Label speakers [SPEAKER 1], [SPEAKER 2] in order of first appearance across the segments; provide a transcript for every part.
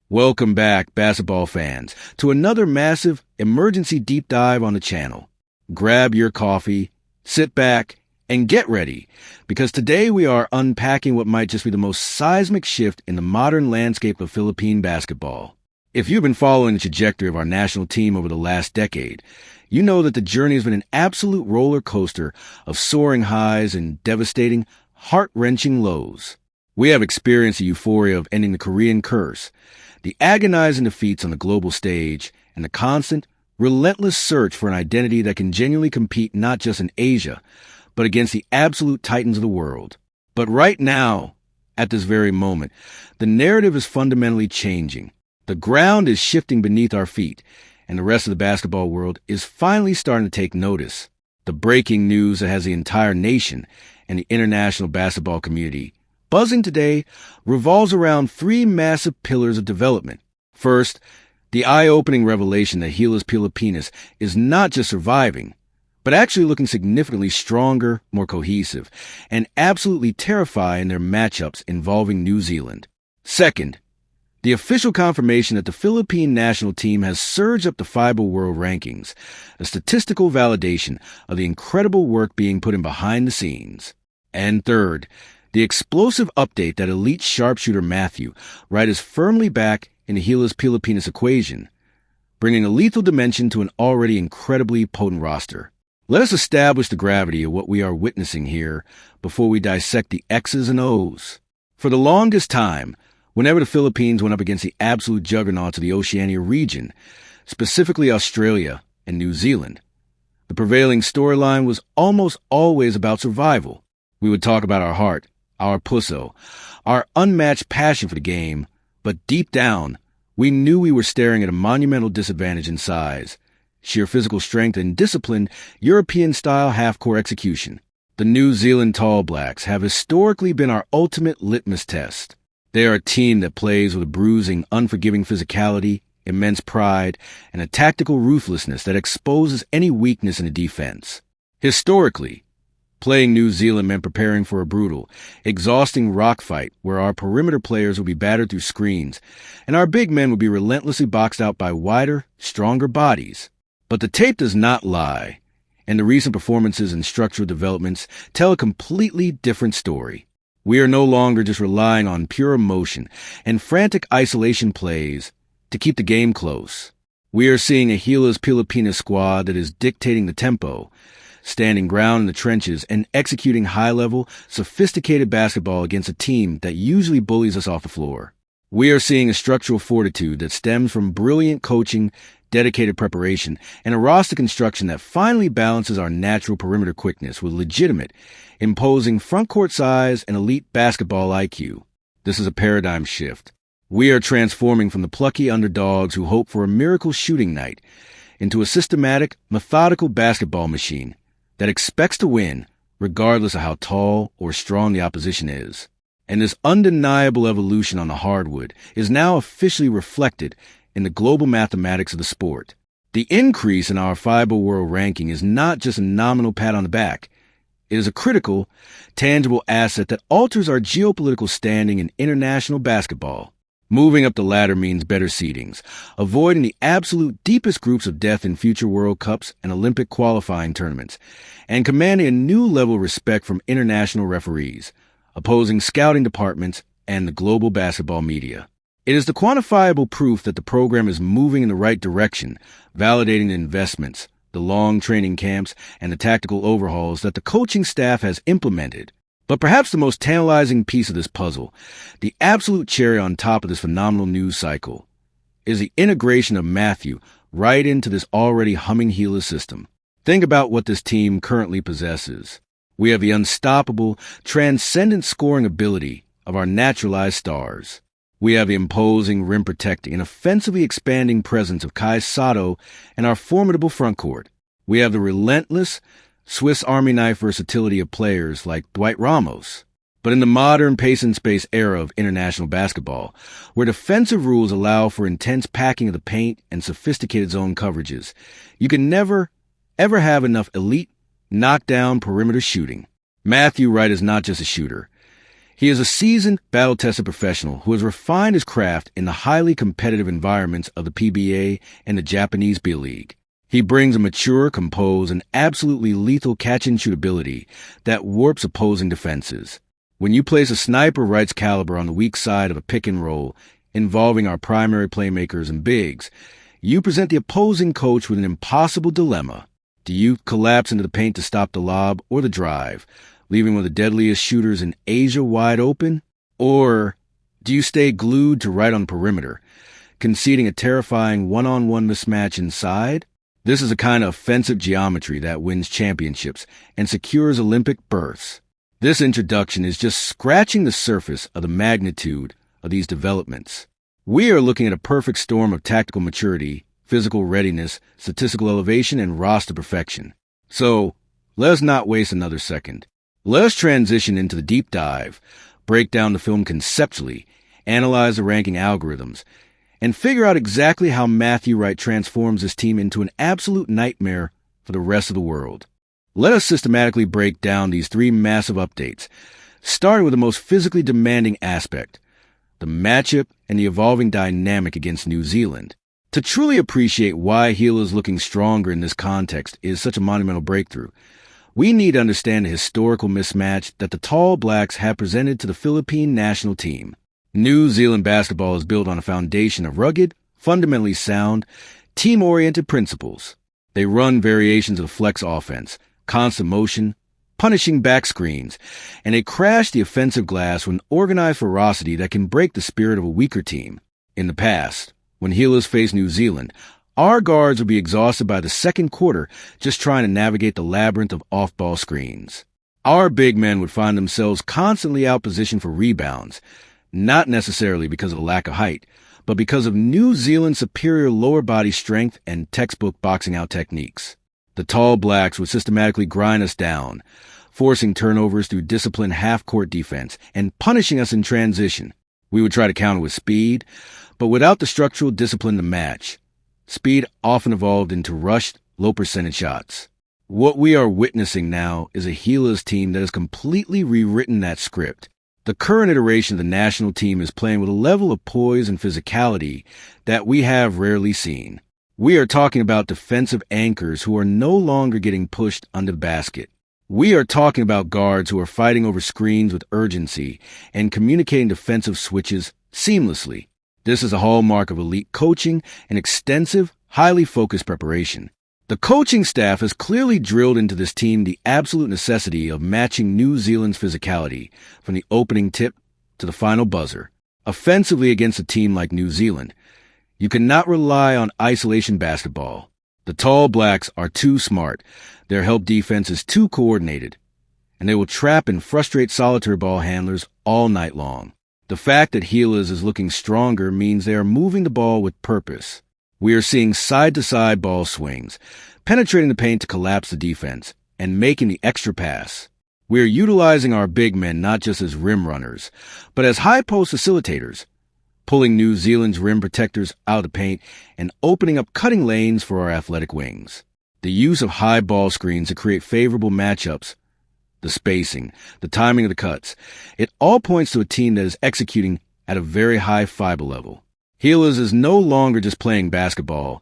[SPEAKER 1] Welcome back, basketball fans, to another massive emergency deep dive on the channel. Grab your coffee, sit back, and get ready, because today we are unpacking what might just be the most seismic shift in the modern landscape of Philippine basketball. If you've been following the trajectory of our national team over the last decade, you know that the journey has been an absolute roller coaster of soaring highs and devastating, heart-wrenching lows. We have experienced the euphoria of ending the Korean curse, the agonizing defeats on the global stage, and the constant, relentless search for an identity that can genuinely compete not just in Asia, but against the absolute titans of the world. But right now, at this very moment, the narrative is fundamentally changing. The ground is shifting beneath our feet, and the rest of the basketball world is finally starting to take notice. The breaking news that has the entire nation and the international basketball community buzzing today revolves around three massive pillars of development. First, the eye-opening revelation that Gilas Pilipinas is not just surviving, but actually looking significantly stronger, more cohesive, and absolutely terrifying in their matchups involving New Zealand. Second, the official confirmation that the Philippine national team has surged up the FIBA world rankings, a statistical validation of the incredible work being put in behind the scenes. And third, the explosive update that elite sharpshooter Matthew Wright is firmly back in the Gilas Pilipinas equation, bringing a lethal dimension to an already incredibly potent roster. Let us establish the gravity of what we are witnessing here before we dissect the X's and O's. For the longest time, whenever the Philippines went up against the absolute juggernauts of the Oceania region, specifically Australia and New Zealand, the prevailing storyline was almost always about survival. We would talk about our heart, our pusso, our unmatched passion for the game, but deep down, we knew we were staring at a monumental disadvantage in size, sheer physical strength, and disciplined European-style half-court execution. The New Zealand Tall Blacks have historically been our ultimate litmus test. They are a team that plays with a bruising, unforgiving physicality, immense pride, and a tactical ruthlessness that exposes any weakness in the defense. Historically, playing New Zealand meant preparing for a brutal, exhausting rock fight where our perimeter players would be battered through screens, and our big men would be relentlessly boxed out by wider, stronger bodies. But the tape does not lie, and the recent performances and structural developments tell a completely different story. We are no longer just relying on pure emotion and frantic isolation plays to keep the game close. We are seeing a Gilas Pilipinas squad that is dictating the tempo, standing ground in the trenches and executing high-level, sophisticated basketball against a team that usually bullies us off the floor. We are seeing a structural fortitude that stems from brilliant coaching, dedicated preparation, and a roster construction that finally balances our natural perimeter quickness with legitimate, imposing front-court size and elite basketball IQ. This is a paradigm shift. We are transforming from the plucky underdogs who hope for a miracle shooting night into a systematic, methodical basketball machine that expects to win regardless of how tall or strong the opposition is. And this undeniable evolution on the hardwood is now officially reflected in the global mathematics of the sport. The increase in our FIBA world ranking is not just a nominal pat on the back. It is a critical, tangible asset that alters our geopolitical standing in international basketball. Moving up the ladder means better seedings, avoiding the absolute deepest groups of death in future World Cups and Olympic qualifying tournaments, and commanding a new level of respect from international referees, opposing scouting departments, and the global basketball media. It is the quantifiable proof that the program is moving in the right direction, validating the investments, the long training camps, and the tactical overhauls that the coaching staff has implemented. But perhaps the most tantalizing piece of this puzzle, the absolute cherry on top of this phenomenal news cycle, is the integration of Matthew right into this already humming Gilas system. Think about what this team currently possesses. We have the unstoppable, transcendent scoring ability of our naturalized stars. We have the imposing, rim-protecting, and offensively expanding presence of Kai Sato and our formidable frontcourt. We have the relentless, Swiss Army knife versatility of players like Dwight Ramos. But in the modern pace-and-space era of international basketball, where defensive rules allow for intense packing of the paint and sophisticated zone coverages, you can never, ever have enough elite, knockdown perimeter shooting. Matthew Wright is not just a shooter. He is a seasoned, battle-tested professional who has refined his craft in the highly competitive environments of the PBA and the Japanese B-League. He brings a mature, composed, and absolutely lethal catch-and-shoot ability that warps opposing defenses. When you place a sniper Wright's caliber on the weak side of a pick-and-roll involving our primary playmakers and bigs, you present the opposing coach with an impossible dilemma. Do you collapse into the paint to stop the lob or the drive, leaving one of the deadliest shooters in Asia wide open? Or do you stay glued to Wright on the perimeter, conceding a terrifying one-on-one mismatch inside? This is a kind of offensive geometry that wins championships and secures Olympic berths. This introduction is just scratching the surface of the magnitude of these developments. We are looking at a perfect storm of tactical maturity, physical readiness, statistical elevation, and roster perfection. So, let us not waste another second. Let us transition into the deep dive, break down the film conceptually, analyze the ranking algorithms, and figure out exactly how Matthew Wright transforms this team into an absolute nightmare for the rest of the world. Let us systematically break down these three massive updates, starting with the most physically demanding aspect, the matchup and the evolving dynamic against New Zealand. To truly appreciate why Gilas is looking stronger in this context is such a monumental breakthrough, we need to understand the historical mismatch that the Tall Blacks have presented to the Philippine national team. New Zealand basketball is built on a foundation of rugged, fundamentally sound, team-oriented principles. They run variations of the flex offense, constant motion, punishing back screens, and they crash the offensive glass with an organized ferocity that can break the spirit of a weaker team. In the past, when Gilas faced New Zealand, our guards would be exhausted by the second quarter just trying to navigate the labyrinth of off-ball screens. Our big men would find themselves constantly outpositioned for rebounds, not necessarily because of a lack of height, but because of New Zealand's superior lower body strength and textbook boxing out techniques. The Tall Blacks would systematically grind us down, forcing turnovers through disciplined half-court defense and punishing us in transition. We would try to counter with speed, but without the structural discipline to match. Speed often evolved into rushed, low-percentage shots. What we are witnessing now is a Gilas team that has completely rewritten that script. The current iteration of the national team is playing with a level of poise and physicality that we have rarely seen. We are talking about defensive anchors who are no longer getting pushed under the basket. We are talking about guards who are fighting over screens with urgency and communicating defensive switches seamlessly. This is a hallmark of elite coaching and extensive, highly focused preparation. The coaching staff has clearly drilled into this team the absolute necessity of matching New Zealand's physicality from the opening tip to the final buzzer. Offensively against a team like New Zealand, you cannot rely on isolation basketball. The Tall Blacks are too smart, their help defense is too coordinated, and they will trap and frustrate solitaire ball handlers all night long. The fact that Gilas is looking stronger means they are moving the ball with purpose. We are seeing side-to-side ball swings, penetrating the paint to collapse the defense, and making the extra pass. We are utilizing our big men not just as rim runners, but as high-post facilitators, pulling New Zealand's rim protectors out of the paint and opening up cutting lanes for our athletic wings. The use of high ball screens to create favorable matchups, the spacing, the timing of the cuts, it all points to a team that is executing at a very high FIBA level. Gilas is no longer just playing basketball.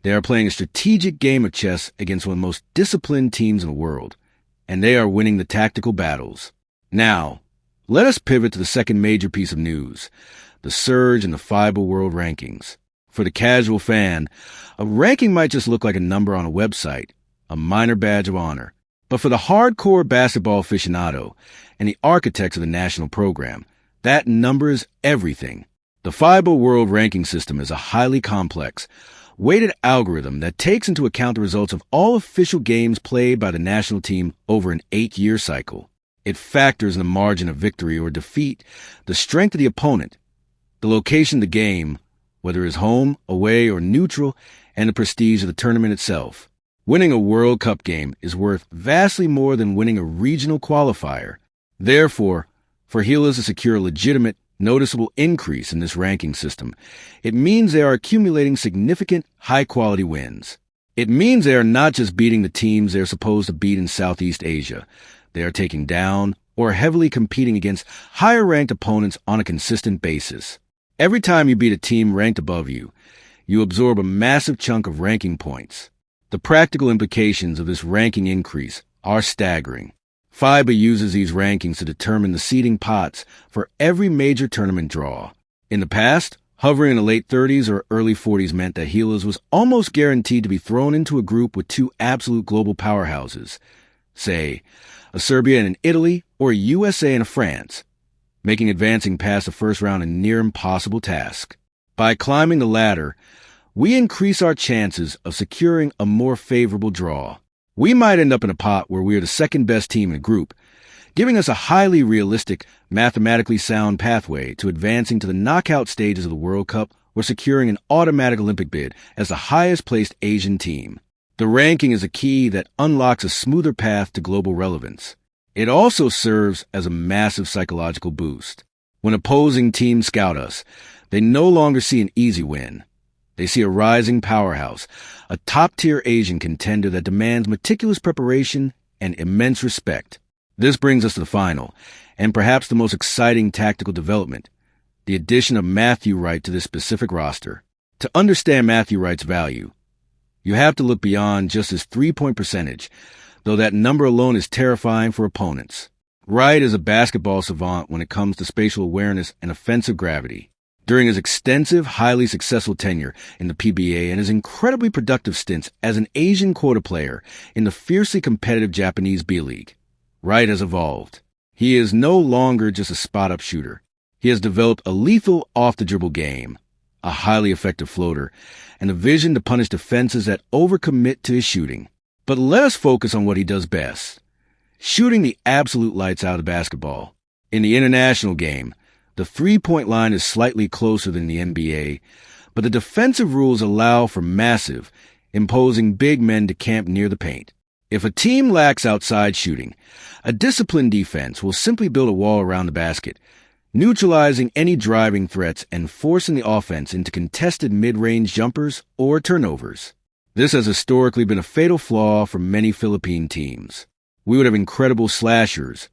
[SPEAKER 1] They are playing a strategic game of chess against one of the most disciplined teams in the world, and they are winning the tactical battles. Now, let us pivot to the second major piece of news, the surge in the FIBA World Rankings. For the casual fan, a ranking might just look like a number on a website, a minor badge of honor. But for the hardcore basketball aficionado and the architects of the national program, that number is everything. The FIBA World Ranking System is a highly complex, weighted algorithm that takes into account the results of all official games played by the national team over an 8-year cycle. It factors in the margin of victory or defeat, the strength of the opponent, the location of the game, whether it's home, away, or neutral, and the prestige of the tournament itself. Winning a World Cup game is worth vastly more than winning a regional qualifier. Therefore, for Gilas to secure a legitimate, noticeable increase in this ranking system, it means they are accumulating significant, high-quality wins. It means they are not just beating the teams they are supposed to beat in Southeast Asia. They are taking down or heavily competing against higher-ranked opponents on a consistent basis. Every time you beat a team ranked above you, you absorb a massive chunk of ranking points. The practical implications of this ranking increase are staggering. FIBA uses these rankings to determine the seeding pots for every major tournament draw. In the past, hovering in the late 30s or early 40s meant that Gilas was almost guaranteed to be thrown into a group with two absolute global powerhouses, say, a Serbia and an Italy or a USA and a France, making advancing past the first round a near impossible task. By climbing the ladder, we increase our chances of securing a more favorable draw. We might end up in a pot where we are the second best team in a group, giving us a highly realistic, mathematically sound pathway to advancing to the knockout stages of the World Cup or securing an automatic Olympic bid as the highest-placed Asian team. The ranking is a key that unlocks a smoother path to global relevance. It also serves as a massive psychological boost. When opposing teams scout us, they no longer see an easy win. They see a rising powerhouse, a top-tier Asian contender that demands meticulous preparation and immense respect. This brings us to the final, and perhaps the most exciting tactical development, the addition of Matthew Wright to this specific roster. To understand Matthew Wright's value, you have to look beyond just his three-point percentage, though that number alone is terrifying for opponents. Wright is a basketball savant when it comes to spatial awareness and offensive gravity. During his extensive, highly successful tenure in the PBA and his incredibly productive stints as an Asian quota player in the fiercely competitive Japanese B-League, Wright has evolved. He is no longer just a spot-up shooter. He has developed a lethal off-the-dribble game, a highly effective floater, and a vision to punish defenses that overcommit to his shooting. But let us focus on what he does best, shooting the absolute lights out of basketball. In the international game, the three-point line is slightly closer than the NBA, but the defensive rules allow for massive, imposing big men to camp near the paint. If a team lacks outside shooting, a disciplined defense will simply build a wall around the basket, neutralizing any driving threats and forcing the offense into contested mid-range jumpers or turnovers. This has historically been a fatal flaw for many Philippine teams. We would have incredible slashers,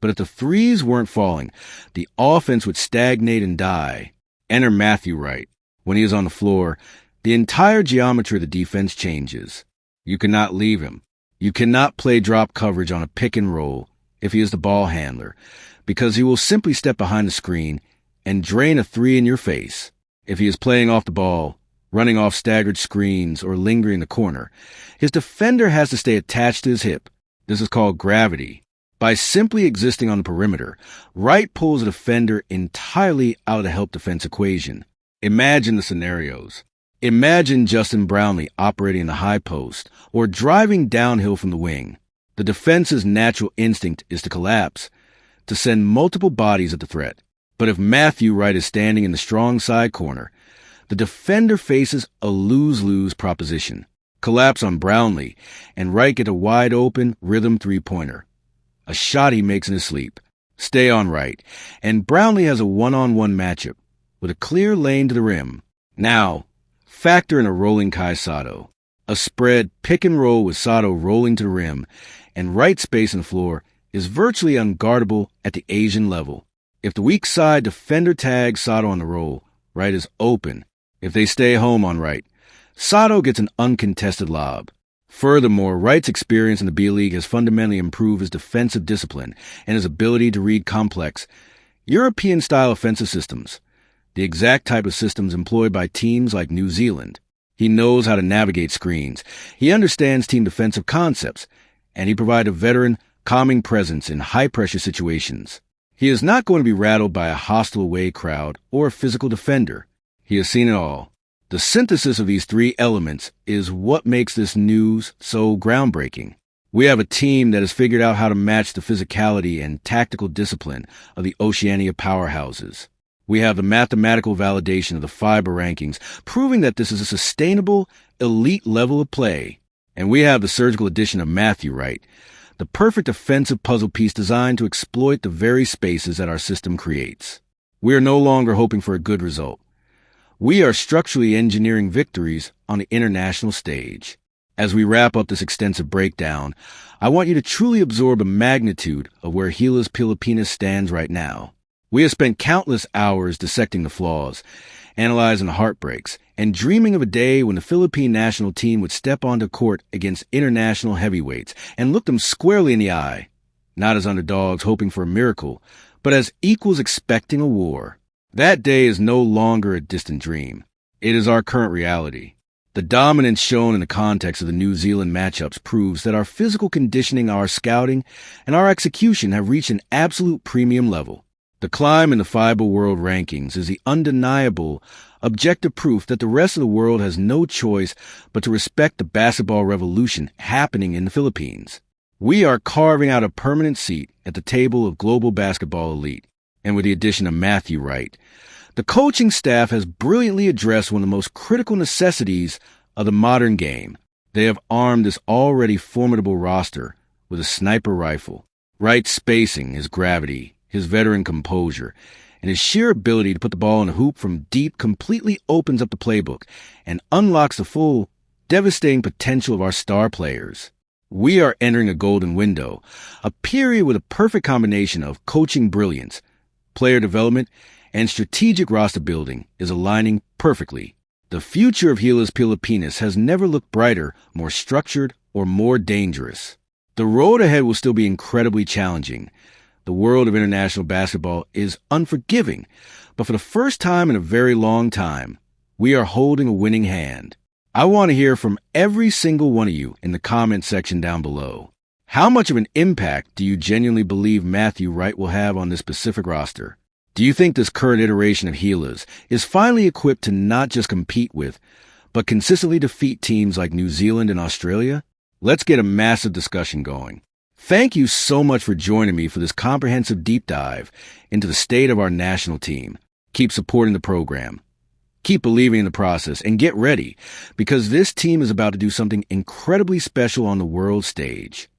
[SPEAKER 1] but if the threes weren't falling, the offense would stagnate and die. Enter Matthew Wright. When he is on the floor, the entire geometry of the defense changes. You cannot leave him. You cannot play drop coverage on a pick and roll if he is the ball handler, because he will simply step behind the screen and drain a three in your face. If he is playing off the ball, running off staggered screens, or lingering in the corner, his defender has to stay attached to his hip. This is called gravity. By simply existing on the perimeter, Wright pulls a defender entirely out of the help defense equation. Imagine the scenarios. Imagine Justin Brownlee operating in the high post or driving downhill from the wing. The defense's natural instinct is to collapse, to send multiple bodies at the threat. But if Matthew Wright is standing in the strong side corner, the defender faces a lose-lose proposition. Collapse on Brownlee, and Wright get a wide-open rhythm three-pointer. A shot he makes in his sleep. Stay on Wright, and Brownlee has a one-on-one matchup with a clear lane to the rim. Now, factor in a rolling Kai Sato. A spread pick and roll with Sato rolling to the rim, and Wright's space and floor is virtually unguardable at the Asian level. If the weak side defender tags Sato on the roll, Wright is open. If they stay home on Wright, Sato gets an uncontested lob. Furthermore, Wright's experience in the B-League has fundamentally improved his defensive discipline and his ability to read complex, European-style offensive systems, the exact type of systems employed by teams like New Zealand. He knows how to navigate screens, he understands team defensive concepts, and he provides a veteran, calming presence in high-pressure situations. He is not going to be rattled by a hostile away crowd or a physical defender. He has seen it all. The synthesis of these three elements is what makes this news so groundbreaking. We have a team that has figured out how to match the physicality and tactical discipline of the Oceania powerhouses. We have the mathematical validation of the FIBA rankings, proving that this is a sustainable, elite level of play. And we have the surgical addition of Matthew Wright, the perfect offensive puzzle piece designed to exploit the very spaces that our system creates. We are no longer hoping for a good result. We are structurally engineering victories on the international stage. As we wrap up this extensive breakdown, I want you to truly absorb the magnitude of where Gilas Pilipinas stands right now. We have spent countless hours dissecting the flaws, analyzing the heartbreaks, and dreaming of a day when the Philippine national team would step onto court against international heavyweights and look them squarely in the eye, not as underdogs hoping for a miracle, but as equals expecting a war. That day is no longer a distant dream. It is our current reality. The dominance shown in the context of the New Zealand matchups proves that our physical conditioning, our scouting, and our execution have reached an absolute premium level. The climb in the FIBA World Rankings is the undeniable, objective proof that the rest of the world has no choice but to respect the basketball revolution happening in the Philippines. We are carving out a permanent seat at the table of global basketball elite. And with the addition of Matthew Wright, the coaching staff has brilliantly addressed one of the most critical necessities of the modern game. They have armed this already formidable roster with a sniper rifle. Wright's spacing, his gravity, his veteran composure, and his sheer ability to put the ball in a hoop from deep completely opens up the playbook and unlocks the full, devastating potential of our star players. We are entering a golden window, a period with a perfect combination of coaching brilliance, player development, and strategic roster building is aligning perfectly. The future of Gilas Pilipinas has never looked brighter, more structured, or more dangerous. The road ahead will still be incredibly challenging. The world of international basketball is unforgiving, but for the first time in a very long time, we are holding a winning hand. I want to hear from every single one of you in the comment section down below. How much of an impact do you genuinely believe Matthew Wright will have on this specific roster? Do you think this current iteration of Gilas is finally equipped to not just compete with, but consistently defeat teams like New Zealand and Australia? Let's get a massive discussion going. Thank you so much for joining me for this comprehensive deep dive into the state of our national team. Keep supporting the program. Keep believing in the process and get ready, because this team is about to do something incredibly special on the world stage.